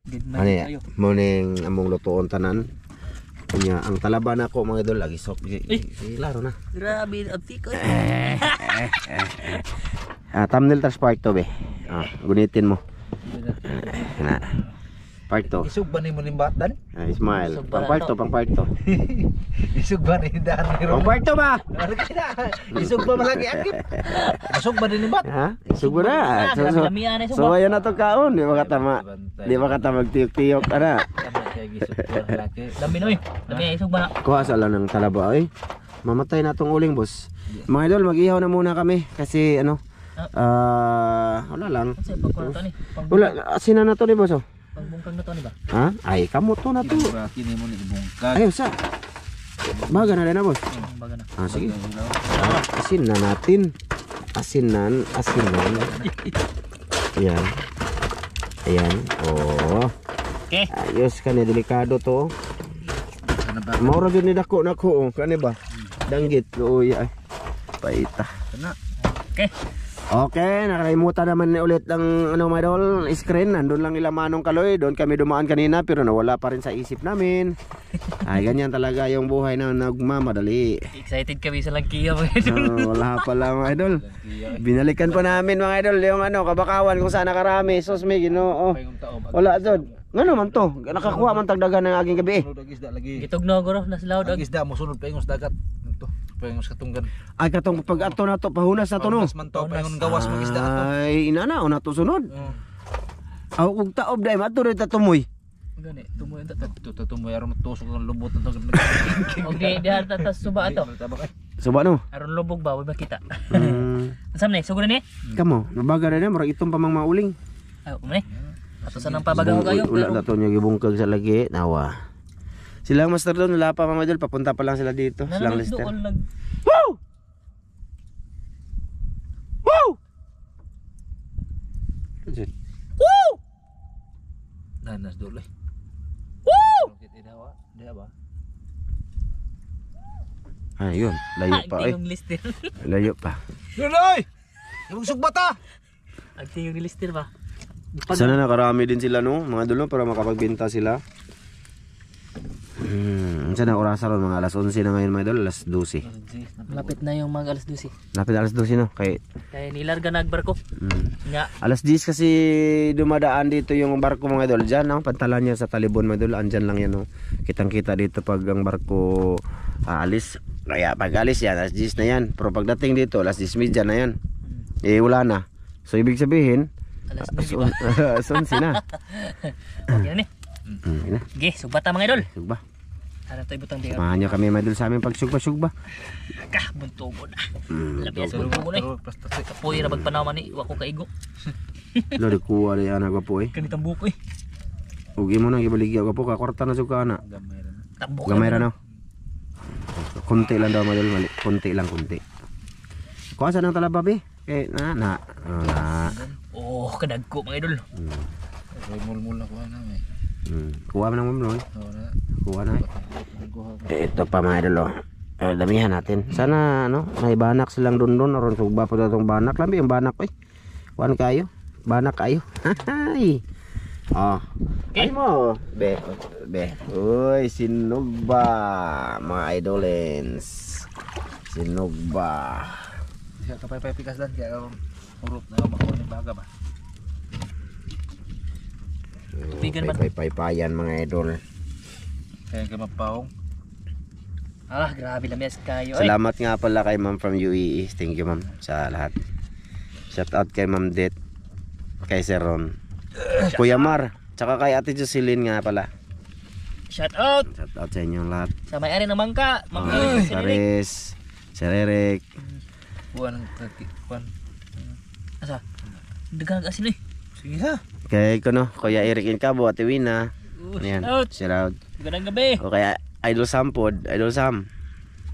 Ano ya? Morning among lutoon tanan. Kanya ang talaban ako mga idol lagi sok. Klaro na. Grabe abti ko. Thumbnail tas part to be. Gunitin mo. Na. Part to. Isug ba ni mo limbat dan? Smile. Pang part to. Isug ba ni dari ro? Pang part to ba? Isug ba malagi akit? Isug ba ni limbat? Ha? Isug na. So ayan na to kaon, di ba katama? Di ba katama magtiyok-tiyok ana? Dami noy. Dami isog ba? Kuha sa lang ng talaba oy. Mamatay na tong uling, boss. Mga idol, mag-ihaw na muna kami kasi ano wala lang. Wala, asin na to ni boss. Pangbungkag na to ni ba? Ha? Ay, kamo to na to. Kini mo ni ibungkag. Ayaw sa. Baga na rin na boss. Baga na. Sige. Asin na natin. Asinan. Ayan. Ayan. Oh. Okay. Ayos ka ni, delikado to. Maura yun ni dako nako. Kani ba? Danggit. Uy ay. Paita. Okay. Okay, nakalimutan naman ni ulit ng ano mga idol, screen. Nandun lang nila Manong Kaloy. Doon kami dumaan kanina pero nawala pa rin sa isip namin. Ay, ganyan talaga yung buhay na nagmamadali. Excited kami sa langkiya mga idol. Wala pala mga idol. Binalikan pa namin mga idol yung ano, kabakawan kung saan nakarami. Sos may Ginoo. Wala dod. Ngano man to? Nakakuha man tagdagan ng aging gabi. Gitog no guro nas laod og. Isda mo sunod pa ingos dagat. Ito, pa ingos katunggan. Ay katong pag ato na to pahunas na to no. Mas man to pa ingon gawas mo isda ato. Ay inana o na to sunod. Aw ug taob dai mato rin tatumoy. Gani, tumoy ta. Tumoy aron matusok ang lubot na to. Okay, di harta tas suba ato. Suba no. Aron lubog ba way makita. Asam ni, sugod ni? Kamo, nabaga na murag itong pamang mauling. Ay, umani. Ato sa nang pabagaw kayo. Wala na to niya gibungkag sa lagi. Nawa. Silang master doon, wala pa mga idol, papunta pa lang sila dito. Silang lister. Woo! Woo! Woo! Nanas dulu. Woo! Dia ba? Ayun, layo pa eh. Yung lister. Layo pa. Yuloy! Yung sugbata! Agti yung lister ba? Sana nakarami din sila no, mga idol no, para makapagbenta sila. Sana orasa ron mga alas 11 na ngayon mga idol, alas 12. Malapit na yung mga alas 12. Lapit alas 12 no, kay nilarga na barko. Nga. Alas 10 kasi dumadaan dito yung barko mga idol dyan, no? Pantalan niya sa talibon mga idol, andyan lang yan no. Kitang-kita dito pag ang barko alis. Kaya pag alis yan, alas 10 na yan. Pero pagdating dito, alas 10:30 na yan. Eh wala na. So ibig sabihin, alas 12 alas 11 na. Okay na ni. Okay, sugbata mga idol. Sugba. Ano tayo butang di. Samahan niyo kami mga idol sa aming pagsugba-sugba. Kah, buntugo na. Labi sa buntugo na eh. Kapoy na magpanaw man ni, wako kaigo. Lari kuha rin anak ko po eh. Kanitang buko eh. Ugi mo nang ibaligya ko po, kakorta na suka na. Tambok. Gamay ra no. Kunti lang daw mga idol, mali. Kunti lang, kunti. Kuha sa nang talaba be? Eh, na. Oh, kadagko mga idol. Mul-mul na kuha na eh. Kuha mo ng mamloy. Kuha na. Ito pa mga idol oh. Damihan natin. Sana ano, may banak silang doon aron sugba pa datong banak. Lambi yung banak oy. Kuan kayo. Banak kayo. Hay. Oh. Ay mo, be. Uy, sinugba mga idolens. Sinugba. Siya kapay-pay pikas dan kaya urut na makuha ni baga ba. Pay-payan mga idol. Kaya ka mapaong. Grabe lamis kayo. Salamat nga pala kay ma'am from UAE. Thank you ma'am sa lahat. Shout out kay ma'am Det, kay Sir Ron, Kuya Mar, tsaka kay Ate Jocelyn nga pala. Shout out. Shout out sa inyong lahat. Sa may-ari ng mangka, Ma'am Saris, Sir Eric. Kuha ng kuan. Asa? Dagang asin eh. Sige ha. Kay kuno, Kuya Eric Incabo, Ate Wina. Ayan, shout out. Gandang gabi. O kaya Idol Sam pod, Idol Sam.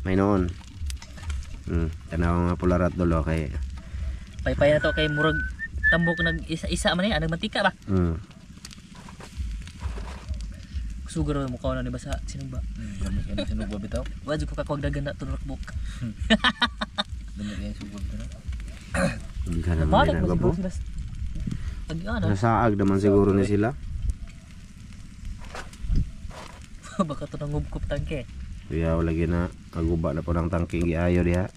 May noon. Tanaw nga pula rat dolo kay. Paypay na to kay murag tambok nag isa man anang mantika ba? Sugar mo ko na ni ba sa sinugba? Sinugba bitaw. Wa jud ko kakwag dagan na to rakbok. Dami yan sugod na. Hindi ka naman ginagawa po. Nasaag naman siguro ni sila. Baka ito nangubkup tangke. Kuya lagi na aguba na po ng tangking giayo diha.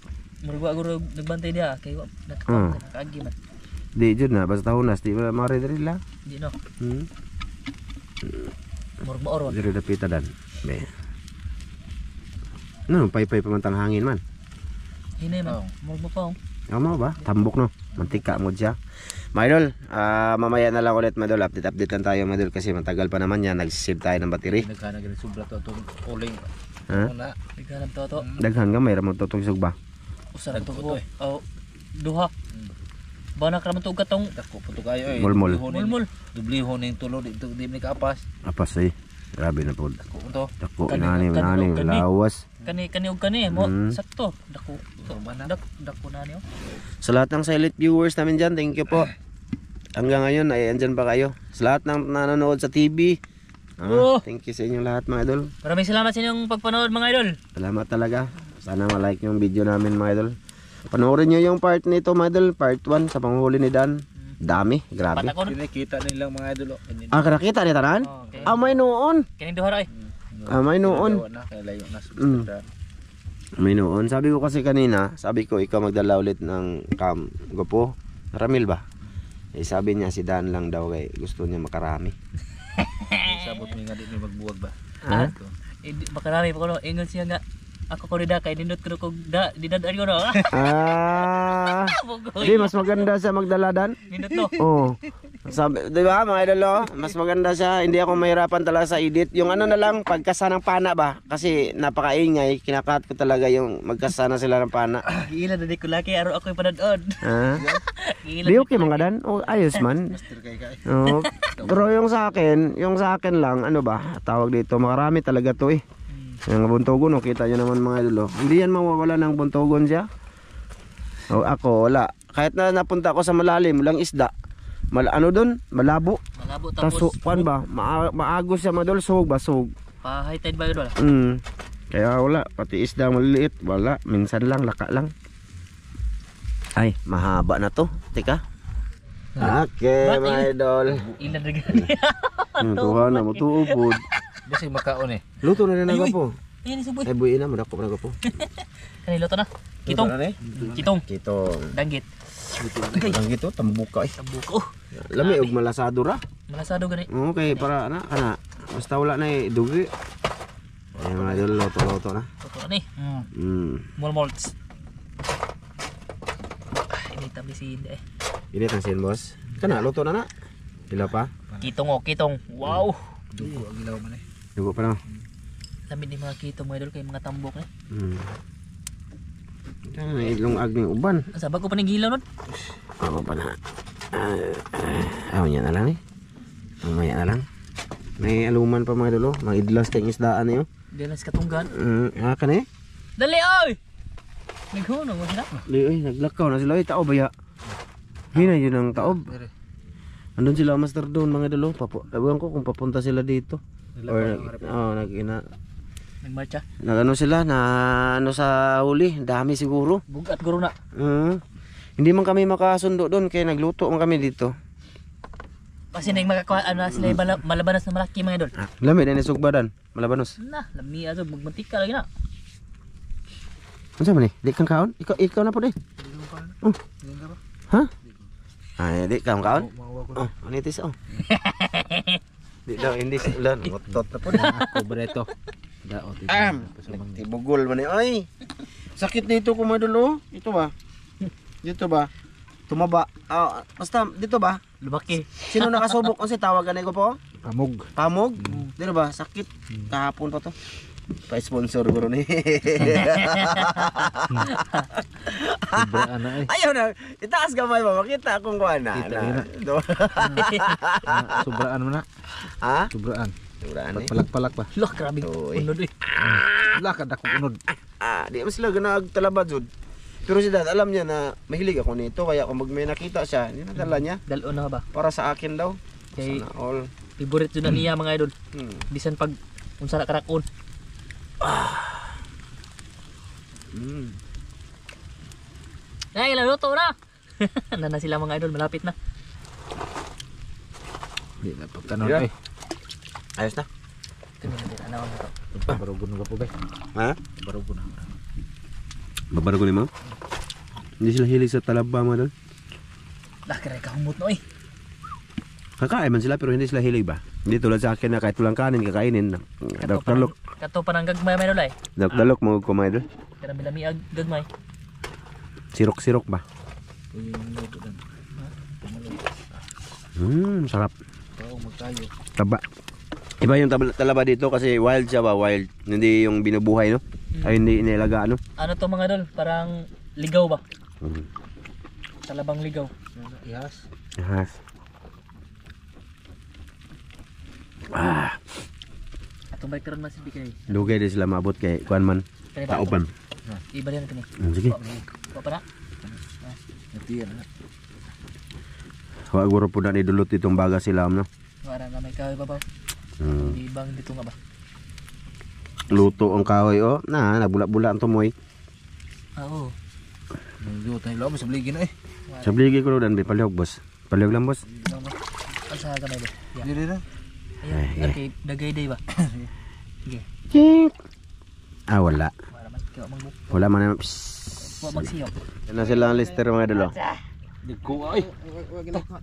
Murugwa guro nagbantay dia kay nakaagi man. Di jud na basta hunas di mare diri la. Di no. Hmm. Murug maoron. Diri dapita dan. Be. No, pay-pay pamantang hangin man. Hinay man. Murug mo pa. Amo ba? Tambok no. Mantika mo siya. Mga idol, mamaya na lang ulit mga idol. Update lang tayo mga idol kasi matagal pa naman yan. Nag-save tayo ng battery. Nagkana ganit sobra to itong uling. Ha? Una. Naghanap to to. Daghan ka mayroon mo tutong sugba. Usara to Nagputo ko. Oh, duha. Banak raman to gatong Dako puto kayo eh. Mulmul. mulmul. Dubliho ning tulo dito di ni kaapas. Apas eh. Grabe na po. Dako to. Dako Kani- nani kani- kani. lawas. Kani og kani mo Mm. sakto. Dako. Turban na. Dako na niyo. Sa lahat ng silent viewers namin dyan, thank you po. Hanggang ngayon ay andyan pa kayo. Sa lahat ng nanonood sa TV. Oh. Thank you sa inyong lahat mga idol. Maraming salamat sa inyong pagpanood mga idol. Salamat talaga. Sana ma-like yung video namin mga idol. Panoorin nyo yung part nito mga idol. Part 1 sa panghuli ni Dan. Dami, grabe. Patakon. Kinikita nilang mga idol. Nakita ni Tanan? Okay. May noon. Kining duha ra ay. May noon. Na kay layo na sa Mm. May noon. Sabi ko kasi kanina, sabi ko ikaw magdala ulit ng cam. Gopo. Ramil ba? Eh sabi niya si Dan lang daw kay gusto niya makarami. Sabot mi nga di mi magbuwag ba. Ha? Makarami pa ko no. Ingon siya nga ako ko nida kay nindot ko da didad ko no. Di mas maganda siya magdala Dan. Nindot no. Oh. Sabi, di ba mga idol, oh? Mas maganda siya. Hindi ako mahirapan talaga sa edit. Yung ano na lang, pagkasa ng pana ba? Kasi napakaingay, kinakat ko talaga yung magkasa na sila ng pana. Gila na di ko laki aro ako panood. Ha? Gila. Di okay mga Dan? Oh, ayos man. Master kay kay. Oh. Pero yung sa akin lang, ano ba? Tawag dito, makarami talaga to eh. Yung buntogon, oh, kita nyo naman mga idol, oh. Hindi yan mawawala ng buntogon siya. Oh, ako, wala. Kahit na napunta ako sa malalim, walang isda. Ano doon? Malabo. Malabo Taso, tapos kuan ba? Maagos siya madol, sug ba? Sug. pa high tide ba yun wala? Kaya wala, pati isda maliliit, wala. Minsan lang, laka lang. Ay, mahaba na to. Tika. Okay, Ba't mga idol. Ilan na gani? Tuha na mo, tuupod. Bisig makaon eh. Luto na rin ang gapo. Ayan suboy. Ay, buhay na, madako na gapo. Kanilo to na. Kitong. Kitong. Kitong. Danggit. Ang gito, tambuka eh. Tambuko. Lami, og malasado ra. Malasado gani. Okay, para na, kana. Basta wala na eh, dugi. Ayan mga idol, loto-loto na. Toto ni. Molmolts. Ini tabi si hindi eh. Ini tansin boss. Kana, luto na na. Pila pa? Kitong oh, kitong. Wow. Dugo ang ilaw man eh. Dugo pa na. Lamid ni mga kitong mga idol kay mga tambok ni. May ilong agning uban. Sabag ko pa ni gilaw nun. Ako pa na. Niya na lang eh. Mamaya na lang. May aluman pa mga idol, mga idlas kayong isdaan niyo. Diyan sa katunggan. Kan eh. Dali oy. Naghuno mo sila. Di oy, naglakaw na sila. Oy, taob ba ya? Hina yun ang taob. Dire. Andun sila master doon mga idol. Ewan ko kung papunta sila dito. Or Nagmarcha. nagano sila na ano sa huli, dami siguro. Bugat guro na. Hindi man kami makasundo doon kaya nagluto man kami dito. Kasi nang makakuha ano sila yung malabanas na malaki mga idol. Lami na ni sugbadan, malabanos. Na, lami aso magmantika lagi na. Unsa man ni? Di kang kaon? Ikaw na po di. Ha? Ay, di kang kaon? Oh, anitis oh. Di daw hindi ulan, otot na po. Kubreto. Daot ito. Tibugol man ni. Ay. Sakit dito ko madulo. Ito ba? Dito ba? Tumaba. Basta dito ba? Lumaki. Sino nakasubok kasi tawagan ko po? Pamog. Pamog? Dito ba? Sakit. Kahapon pa to. Pa-sponsor ko rin eh. Sobraan na eh. Ayaw na. Itaas gamay ba? Makita akong kuha na. Kita yun na. Sobraan mo na. Ha? Sobraan. Sobraan eh. Palak-palak pa. Loh, grabe. Uy. Unod eh. Lakad akong unod. Di mas sila ganag talabad jud. Pero si Dad, alam niya na mahilig ako nito. Kaya kung may nakita siya, yun ang dala niya. Dalo na ba? Para sa akin daw. Kay Sana all. favorite yun na niya mga idol. Bisan pag unsa na karakon. Ay, luto na. Na sila mga idol, malapit na. Hindi na pagkanon Yeah. eh. Ayos na. Kami na din, ano mo to? Barugon ka po ba? Ha? Barugon. Babaro ko ni mo? Hindi sila hilig sa talaba mo doon. Lakiray ka humot no eh. Kakain man sila pero hindi sila hilig ba? Hindi tulad sa akin na kahit walang kanin kakainin. Dalok-dalok. Kato pa ng gagmay may nulay. Dalok-dalok mo kumain doon. Karami-lami ag gagmay. Sirok-sirok ba? Sarap. Oo, magtayo. Taba. Iba yung talaba dito kasi wild siya ba? Wild. Hindi yung binubuhay no? Ay hindi inilaga ano? Ano to mga dol? Parang ligaw ba? Mm. Talabang ligaw. Ihas. Yes. Atong balik karon man si Bikay. Dugay din sila maabot kay kuan man. Taupan. Iba din kini. Sige. Wa pa na. Natiyan na. Wa guro po na idulot itong baga sila no. Wala na may kahoy babaw. Ibang dito nga ba? Luto ang kahoy oh. Na nagbula-bula ang tumoy. Oo. Nagduot na ilaw sa bligin na eh. Sa bligi ko dan palihog boss. Palihog lang boss. Ang sa gamay ba? Dili na. Ayun, okay, dagay day ba? Sige. Chik. Ah wala. Wala man kaya magbu. Wala man. Wa magsiyop. Yan na sila ang lister mga idol oh. Dagko ay.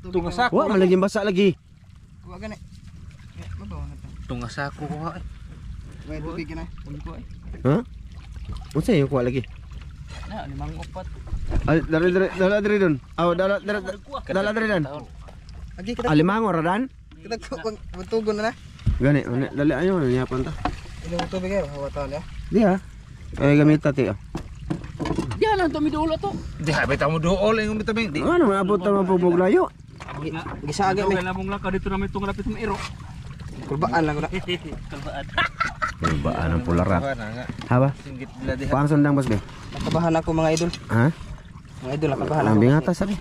Tunga sako. Wa malaging basa lagi. Wa gani. Tunga sako ko ay. Wa tubig na. Ko ay. Ha? Unsa yung kuha lagi? Na, limang upat. Ay, dala diri don. Aw, dala diri dan. Agi Alimango radan. kita tugon na. Gani, dali ayo nya panta. Ilo mo tubig ay hawa ta ya. Di ha. Ay gamit tati oh. Diyan lang to midulo to. Di ha bitaw mo duol yung bitaming di. Ano maabot ta mapubog layo. Gisaga mi. Wala mong laka dito na may tong rapit mo iro. Kulbaan lang ko na. Kalbaan. Baan ang pularat. nga. Haba. Singgit bila di. Pang sundang bos be. Nakabahan ako mga idol. Ha? Mga idol nakabahan Ang ako. bingata sabi.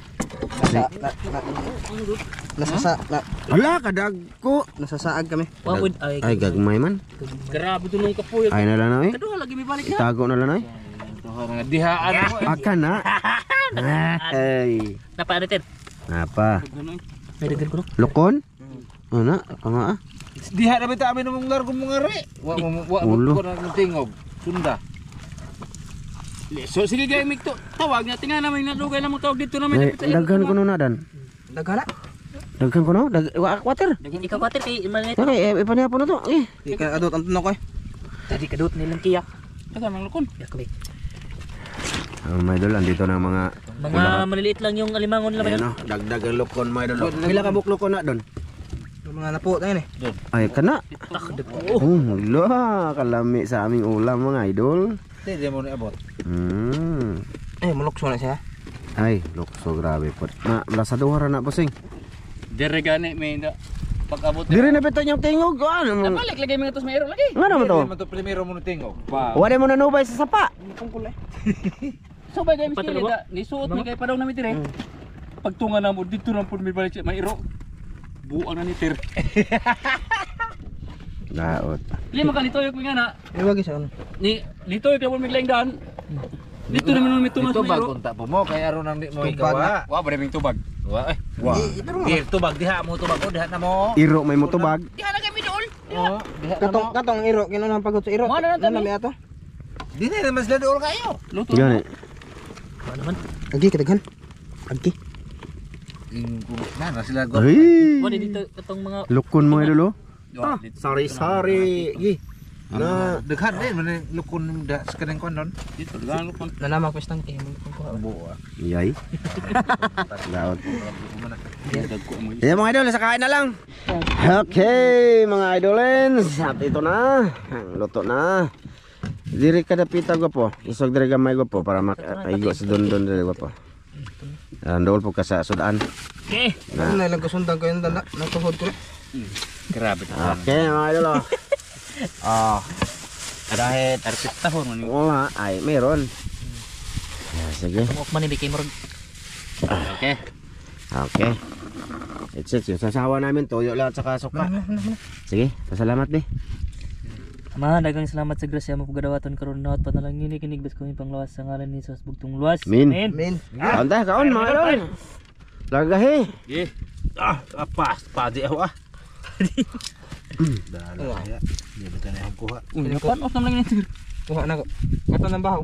Ala kadag ko. Nasasaag kami. Wawid Ay gagmay man. grabe to nung kapuyo. Ay na lang na eh. Kaduha lagi mi balik na. Itago na lang na eh. Nga dihaan mo. Akan na. Ay. Napa-edited. Napa? May dagan ko no. Lokon? Ano? Kanga ah. Diha na bitaw amin mong largo mong ngari. Wa Ulo. ko na tingog. Sunda. So sige gay mikto. Tawag na tinga namin na dugay na mo tawag dito na Ay, daghan ko no na dan. Daghala. Daghan ko no. Water. Ikaw kwater kay malit. Okay, ipaniya po na to. Eh. Di ka adot ang tunok ko eh. Tadi kadot nilang kiyak. Dagan mang lukon. Yak kami. Ang mga idol, andito na ang mga Maliliit lang yung alimangon laban. ayan o, dagdag ang lukon mga idol. Pila ka buklukon na doon? Yung mga napo tayo ni. Ay, kana. Wala, kalami sa aming ulam mga idol. Di mo na abot. Eh, Mulokso na siya. ay, lukso grabe po. Lasa duwara na posing. Dire gani may na pag-abot. Diri na pitan yung tingog. Ano mo? Balik lagi mga tos mayro lagi. Nga naman to? Di mo to primero mo na tingog. Wow. Wala mo nanubay sa sapa. So ba guys kilida ni suot ni kay padaw nami dire. Pagtunga na mo dito na pud may balik siya mayro. Buang na ni tir. Daot. Lima ka nitoyok mi nga na. Iwag isa ano. Ni nitoyok na mo miglaing daan. Dito naman may tungas Ito bag mayro. kunta po mo kay aron nang di mo ikaw. Wa ba ming tubag. Wa eh. Wa. Di tubag diha mo tubag o diha na mo. Iro may mutubag. Diha na kami dool. Oh, diha na mo. Katong iro, kinunang pagod sa iro. Mo na Nami ato. Di na mas lado kayo. Luto. Gani. Ano naman? Agi kadaghan. Agi. Na sila go. Ay. Wala dito katong mga Lukon mga idol oh. Ah, Sari-sari. Gi. Na daghan din man lukon da sa kanang kon don. dito gano kon. Nanama ko istang kay mo ko. Buo. Yay. Daot. Dagko mo. Yan mga idol, sa kain na lang. Okay, mga idolens. At ito na. Ang luto na. Diri kada pita ko po. Isog diri gamay ko po para makaigo sa dondon diri ko po. Andol po ka sa sudaan. Okay. Ano na lang kusundang ko yung dala. Natuhod ko. Grabe ta. Okay, mga idol. Ah, Dahil artist tahon mo ni. wala. Ay, meron. Sige. Tumok man ni kay murag. Okay. Okay. It's it. Yung sasawa namin, tuyo lang at saka suka. Sige, pasalamat be. Ma, dagang salamat sa grasya mo pagadawaton karon na at panalangin kinig bas kami pangluwas sa ngalan ni Jesus bugtong luwas. Min. Min. Kaon tayo, kaon mga idol. Lagahi. Apa? Padi ako ah. Dala ya. Di ba tayo ang kuha? Napanos naman lang yung Kuha na ko. Kato ng bahaw.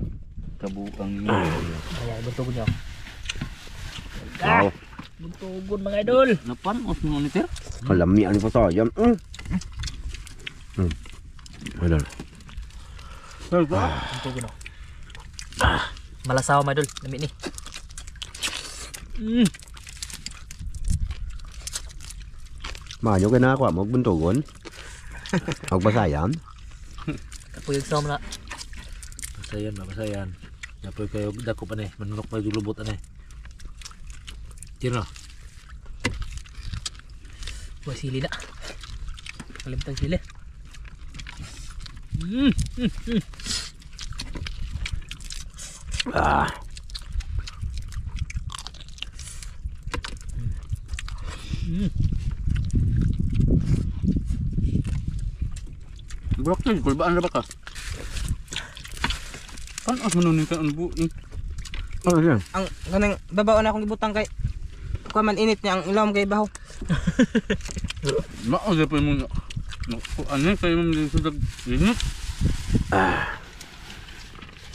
kabuang yun. Ay, buntugon niyo. Wow. Buntugon mga idol. Napanos naman ni Tir. Kalami ani pa tayo. Idol. Buntugon ako. Malasaw mga idol. Lami ni. Manyo kay nakakuha mo buntugon. Huwag basayan. Kapuyog sa mo na. Basayan ba, basayan. Napoy kayo dako pa ni. Manunok pa yung lubot ani. Tira. Buhay sili na. Kalimtang sili. Ah. Broccoli, kulbaan na ba ka? Panos manunin ka ang buo ni? Ano yan? Ang ganang babaw na akong ibutang kay kuha man init niya ang ilawom kay bahaw. Mao sa pa mo. Ano kayo mo din sa init?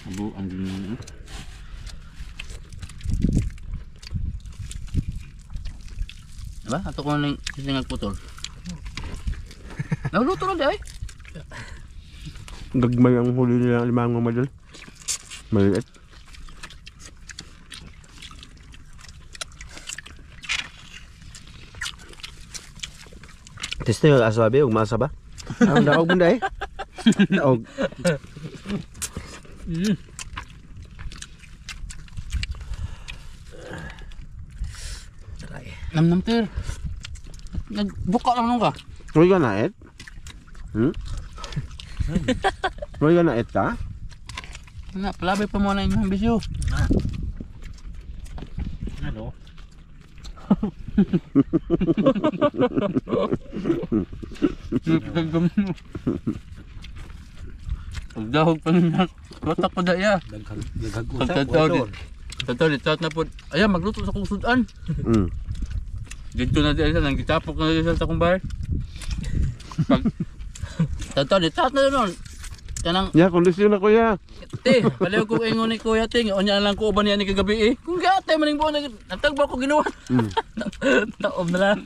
Abu ang din. Diba? Ato ko nang sinangag putol. Naluto na di ay. Gagmay ang huli nila limang madal. Maliit. Teste yung asabi, huwag masa ba? Ang daog mo dahil. Daog. Nam Tir. Nagbuka lang nung ka. Huwag ka na et? Huwag ka na et ka? Na, palabay pa mo na inyong bisyo. Ano? Pagdahog pa niya. Watak pa daya. Daghag-usap. Tataw di tat na po. Ayan magluto sa kong sudan. Dito na di nang gitapok na di sa kong bar. Pag tataw di tat na noon. Kanang Ya, kondisyon na kuya. te, palayo ko ingon ni Kuya Ting, onya lang ko uban niya ni kagabi eh. Kung gate maning buwan nagtagba ko ginawa. Taob na lang.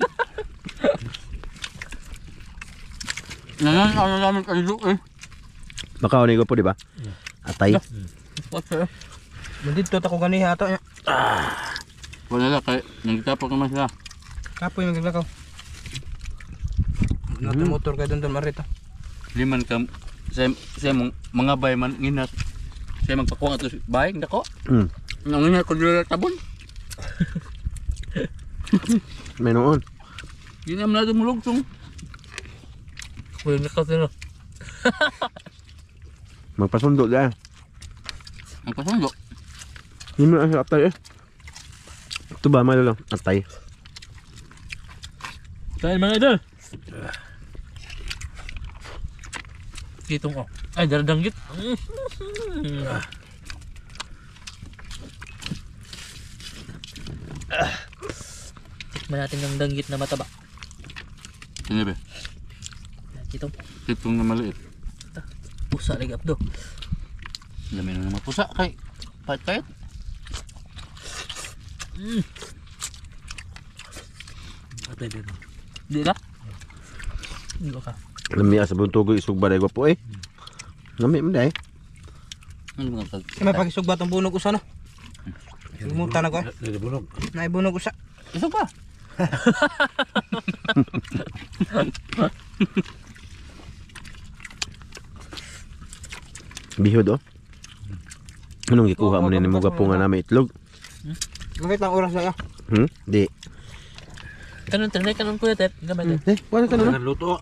Nangan ano namin kayo eh. Makaunay ko po, di ba? Atay. What's up? Mundito ta ko ganiha ato nya. Wala lang kay nagtapok naman sila. Kapoy maglakaw. Nato motor kay don marita. Liman ka sa mga bay man nginas. Saya magpakuha ato bay nako. Nangunya ko dira tabon. May noon. Yun naman natin mulugtong. Wala na kasi no. Magpasundo dyan. Ang pasundo. Hindi mo na atay eh. Ito ba, malo lang. Atay. Kain mga idol. Kitong ko. Ay, daradanggit. Tikman natin ng danggit na mataba. Ano ba? Kitong Itong na maliit. pusa lagi abdo. Dami na naman pusa kay pahit-pahit. Atay din. Di na? Hindi ka. Lamiya sa buntugo isog baday ko po eh. Lami mo dahil. Ano mga tag? May pagisugba tong bunog usa no. Limutan na ko. Nalibunog. Naibunog usa. Isog pa. Bihod oh. Anong gikuha mo nini mo gapungan na may itlog? Gamit lang oras na ya. Di. Kanon tanay kanon ko tet. Gamay tet. Wala ka na no? Luto.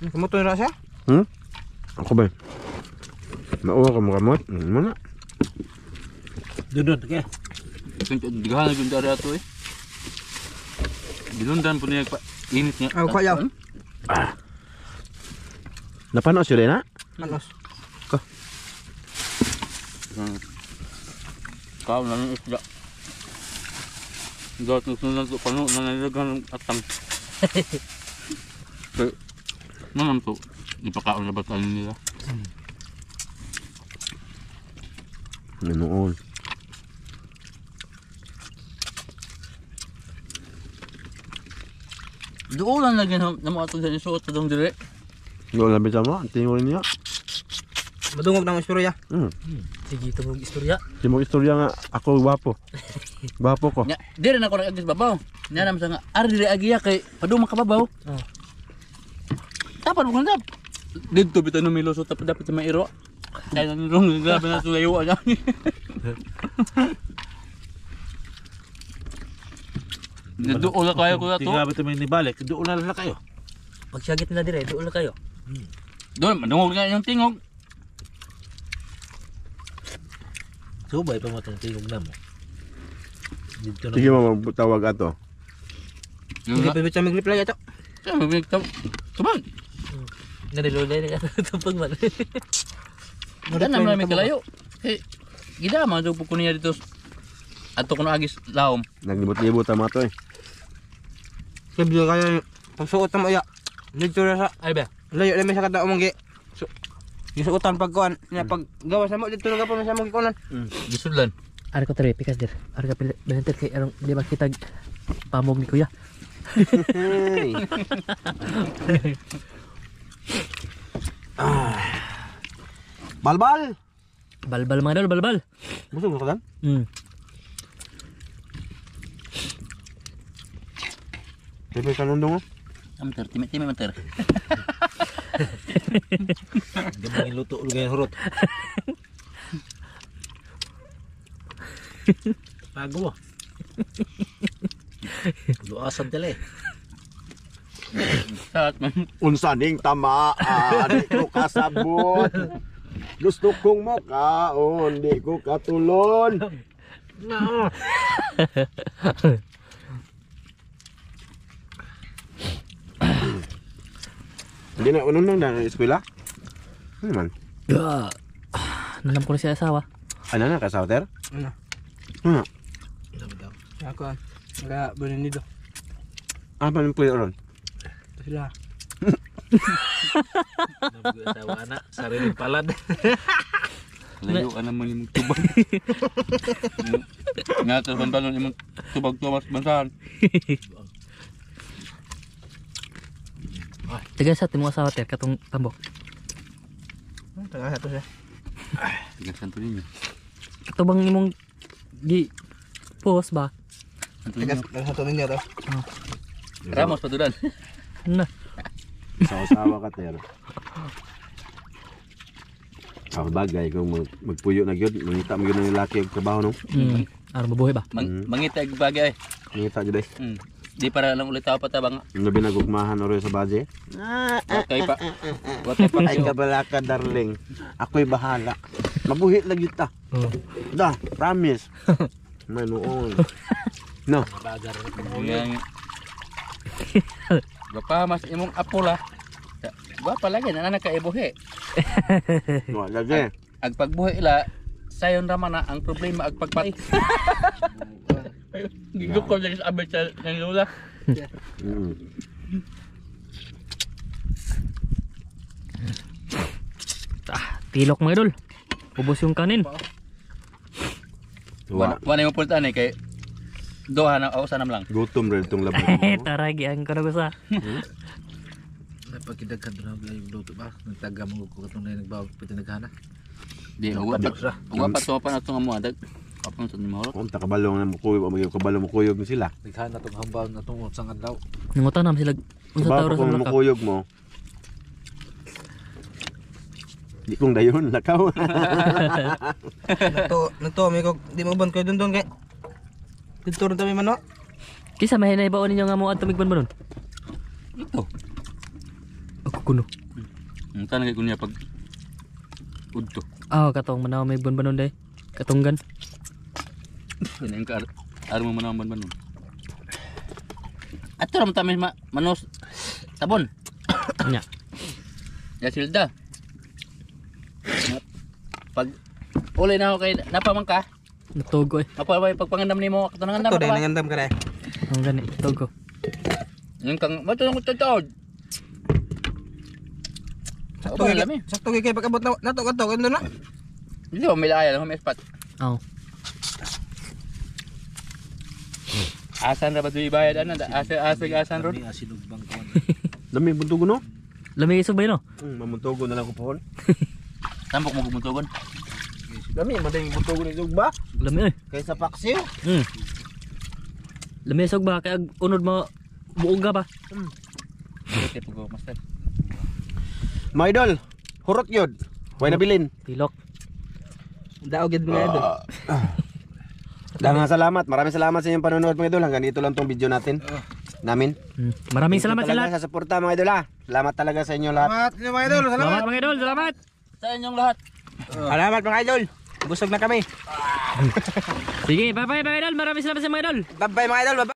Kamuto na siya. Ako ba? Mauwa ka mo kamot. Muna. Dudod kaya. Digahan na yung dari ato eh. Dilundan po niya pa. Init niya. Aw kaya. Napanos yun na? Anos. Kao na ng isda. Dot nung sunod ko pano na nilagyan ng atang. Naman to. Ipakaon na ba tayo nila? Noon. Doon lang lagi na mga ito sa isuot sa dong dire. Doon lang bisa mo. Tingnan niya. Madungog na ang istorya. Sige, ito mong istorya. Di mo istorya nga ako gwapo. Gwapo ko. Nya, dire na ko nag-agis babaw. Nya naman sa nga, ari dire agiya kay paduma ka babaw. Oh. Tapos mo kandap. Dito bitaw no miloso tapos dapat sa mairo. Kaya nang rong grabe na sulayo niya. Doon na kayo ko na to. Tingnan ba ito may nibalik? Doon na lang kayo. Pagsagit nila dire, doon lang kayo. Doon, madungog nga yung tingog. Subay pa mo itong tingog na mo. Dito na. Sige mo magtawag ato. Hindi pa bitsa mag-reply ito. Kaya mabinig ito. Tumag. Narilulay na ka tupag man. Wala naman namin kalayo. Kaya, gidama daw po ko niya dito. Ato ko na agis laom. Naglibot-libot ang mato eh. Sabi ko kayo, pagsuot na mo iya. Dito na sa, Ay ba? layo na may sa kada umong gi. Gisuotan pagkuhan. Niya pag gawas na mo, dito na ka pa may sa mong gikunan. Gisudlan. Ari ko tari, pikas dir. Ari ka pinantir kay arong di makita pamog ni kuya. Hey. Balbal. Balbal mga dol, balbal. Busog ka dan? Pepe kanundong mo. Amter, timi-timi manter. Gamang luto ulo ganyan hurot. Pago mo. Luasan tala eh. Saat man. Unsa ning tamaan, di ko kasabot. Gusto kong mokaon, di ko katulon. No. Hindi na unong nang eskwela? Ano man? Nanam ko na siya asawa. Ano na kasawter? Ano? Ano? Ako, wala bulan nito. Apa nang puyo ron? Sila. Asawa na, sariling palad. Layo ka naman yung tubag. Nga ito bantalon yung tubag-tubag bansahan. Taga sa timong asawa ter katong tambok. Tengah satu siya. Tingnan santo ninyo. Katubang imong gi post ba? Tengah satu ninyo to. Ramos patudan. Na. Sawa-sawa ka ter. Ah, bagay kung magpuyo na gyud, mangita mo gyud ng lalaki og trabaho no. Aron mabuhay ba? Mangita ag bagay. Mangita gyud ay. Di para lang ulit tao patabang. Labi nagugmahan oro sa baje. Okay pa. Okay pa. Ay kabala ka darling. Ako'y bahala. Mabuhi lang yun ta. Da, promise. Manoon. No. Bagar Yang Bapa mas imong apula. Bapa lagi na anak ka ibuhi. No, lagi. Ag pagbuhi ila sayon ra man na ang problema ag pagpatay. Gigok ko lang sa abay sa ng lola. Tilok mga idol. Ubos yung kanin. Wala mo punta ni kay doha na usa nam lang. Gutom rin itong labi. Taragi ang ko sa. Napagkidagkan doon ang yung luto ba? Nagtaga mo ko katong na nagbawag pati naghana. Di uwa pa to pa na to nga mo adag. Kapon sa nimo. Kung takabalong na mukuyog, magiging kabalong mukuyog ni sila. Naghana tong hambaw na tong unsang adlaw. Nangutan naman sila unsa Ba tawro sa kung mga mukuyog mo. Di kong dayon, lakaw. Nagto, may kog di mo ban kayo dun kay. Dito rin kami mano. Kisa may naibaon ninyo nga mo adto migban ba nun? Ito. Ako kuno. Ang tanong kay kunya pag udto. Katong manaw may ban ba nun day? Katunggan. Kunya ka aro mo manaman ban nun. Ato ram tamis manos tabon. Nya. Ya silda. Pag uli na ako kay napamang ka. Natugo eh. Mapalay pagpangandam nimo katanangan Ito na dahil ba? nangandam ka rin. Ang gani, tugo. Yung kang matulong ko tawad. Sakto kay pag-abot na nato kato kando na. Hindi ko may laya lang, may spot. Oo. Asan ra ba ito ibayad? Ano? Asan ron? Kami asin ug bangkuan. Dami buntugo no? Lamig isog ba yun, no? Mamuntugo na lang ko pohon. Tambok mo gumutugon. Dami madayong buntugo ni Zugba. Lamig, eh. Kaysa paksiw. Lamig isog ba? Kaya unod mo buog ka ba? Okay, pugo, master. Mga idol, hurot yun. Huwag nabilin. Tilok. Daog gid mga idol. Daghang salamat. Maraming salamat sa inyong panonood mga idol. Hanggang dito lang tong video natin. Namin. Maraming salamat sa lahat. Sa suporta mga idol ha. Salamat talaga sa inyo lahat. Salamat mga idol, salamat. Salamat mga idol, salamat. Sa inyong lahat. Salamat mga idol. Busog na kami. Sige, bye-bye mga idol. Maraming salamat sa mga idol. Bye-bye mga idol. Bye-bye.